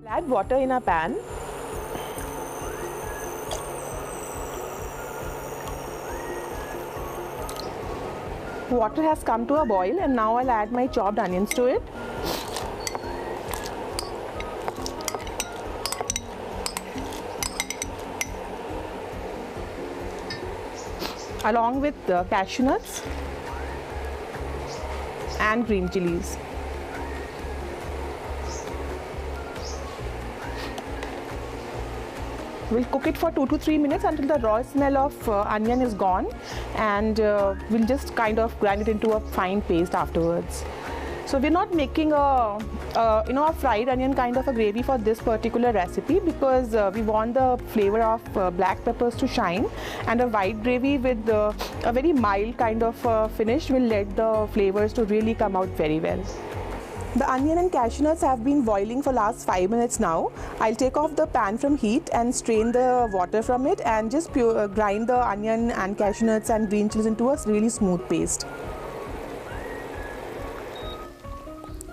Add water in a pan. Water has come to a boil, and now I'll add my chopped onions to it. Along with the cashew nuts and green chilies. We'll cook it for 2 to 3 minutes until the raw smell of onion is gone, and we'll just kind of grind it into a fine paste afterwards. So we're not making a fried onion kind of a gravy for this particular recipe, because we want the flavor of black peppers to shine, and a white gravy with a very mild kind of finish will let the flavors to really come out very well. The onion and cashew nuts have been boiling for last 5 minutes now. I'll take off the pan from heat and strain the water from it, and just grind the onion and cashew nuts and green chilies into a really smooth paste.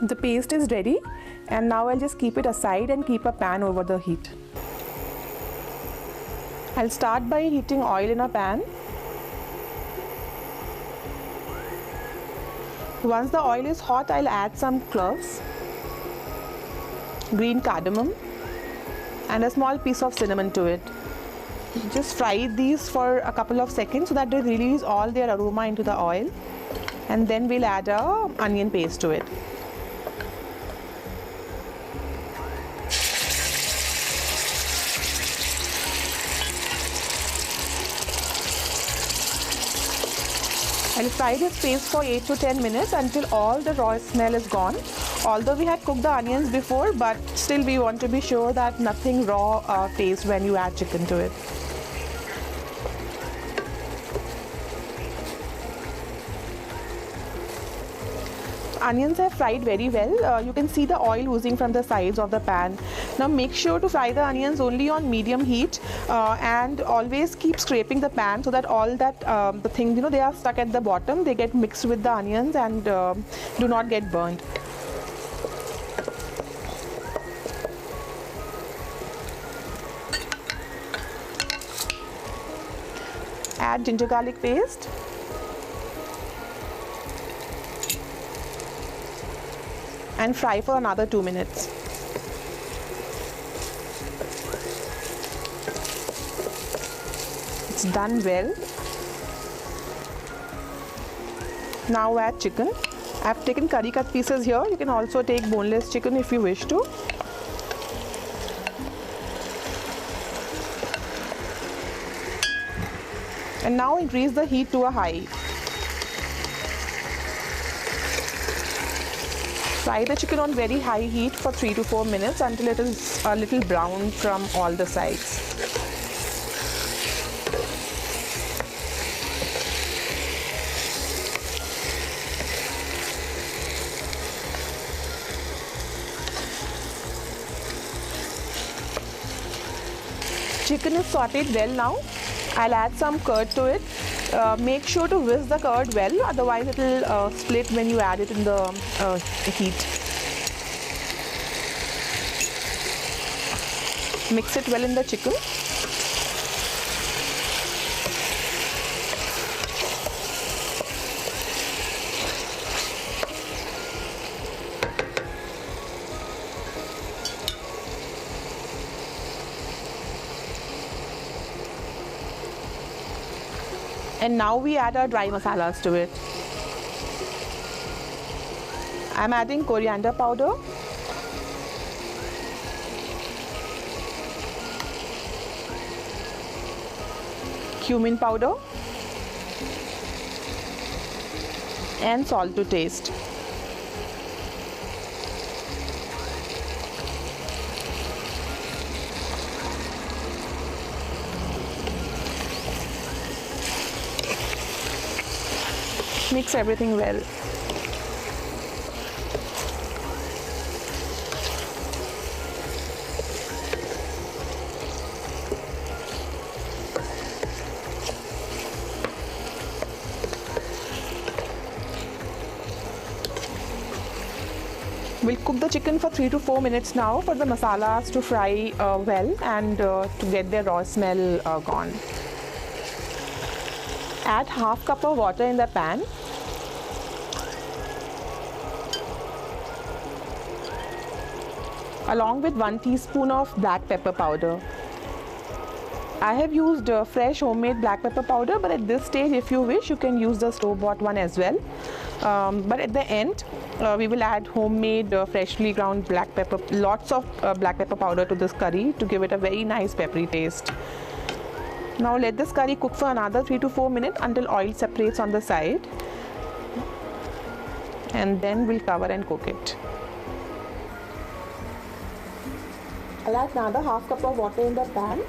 The paste is ready, and now I'll just keep it aside and keep a pan over the heat. I'll start by heating oil in a pan. Once the oil is hot, I'll add some cloves, green cardamom, and a small piece of cinnamon to it. Just fry these for a couple of seconds so that they release all their aroma into the oil, and then we'll add a onion paste to it. I'll fry this paste for 8 to 10 minutes until all the raw smell is gone. Although we had cooked the onions before, but still we want to be sure that nothing raw tastes when you add chicken to it. Onions are fried very well. You can see the oil oozing from the sides of the pan. Now make sure to fry the onions only on medium heat, and always keep scraping the pan so that all that the things, they are stuck at the bottom, they get mixed with the onions and do not get burnt. Add ginger garlic paste. And fry for another 2 minutes. It's done well. Now add chicken. I've taken curry cut pieces here. You can also take boneless chicken if you wish to. And now increase the heat to a high. Fry the chicken on very high heat for 3 to 4 minutes until it is a little brown from all the sides. Chicken is sauteed well now. I'll add some curd to it. Make sure to whisk the curd well, otherwise it will split when you add it in the heat. Mix it well in the chicken. And now we add our dry masalas to it. I'm adding coriander powder, cumin powder, and salt to taste. Mix everything well. We'll cook the chicken for 3 to 4 minutes now for the masalas to fry well and to get their raw smell gone. Add half cup of water in the pan. Along with 1 teaspoon of black pepper powder. I have used fresh homemade black pepper powder, but at this stage, if you wish, you can use the store-bought one as well. But at the end, we will add homemade freshly ground black pepper, lots of black pepper powder to this curry to give it a very nice peppery taste. Now let this curry cook for another 3 to 4 minutes until oil separates on the side, and then we'll cover and cook it. I'll add another half cup of water in the pan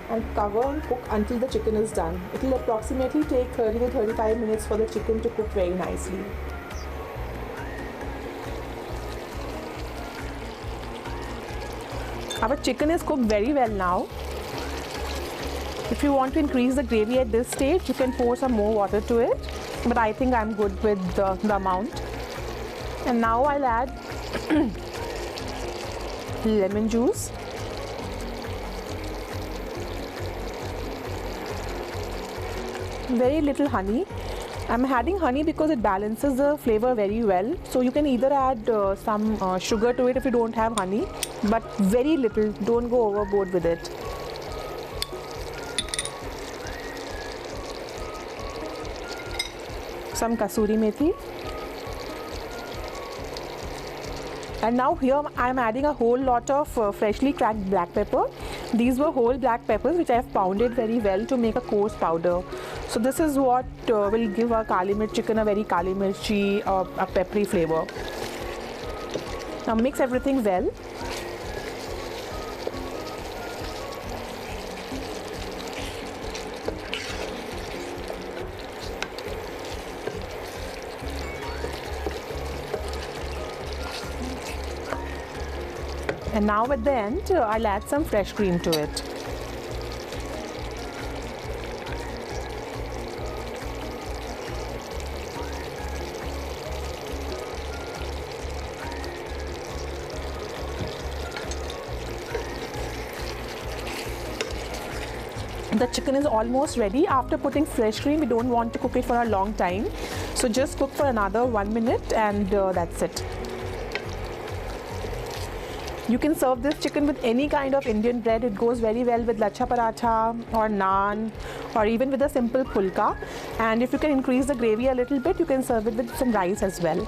and cover and cook until the chicken is done. It will approximately take 30 to 35 minutes for the chicken to cook very nicely. Our chicken is cooked very well now. If you want to increase the gravy at this stage, you can pour some more water to it, but I think I'm good with the amount. And now I'll add lemon juice. Very little honey. I'm adding honey because it balances the flavor very well. So you can either add some sugar to it if you don't have honey, but very little. Don't go overboard with it. Some kasuri methi. And now here I am adding a whole lot of freshly cracked black pepper. These were whole black peppers which I have pounded very well to make a coarse powder. So this is what will give our Kali Mirch chicken a very Kali Mirchi, a peppery flavor. Now mix everything well. And now at the end, I'll add some fresh cream to it. The chicken is almost ready. After putting fresh cream, we don't want to cook it for a long time. So just cook for another 1 minute and that's it. You can serve this chicken with any kind of Indian bread. It goes very well with lachha paratha or naan or even with a simple pulka. And if you can increase the gravy a little bit, you can serve it with some rice as well.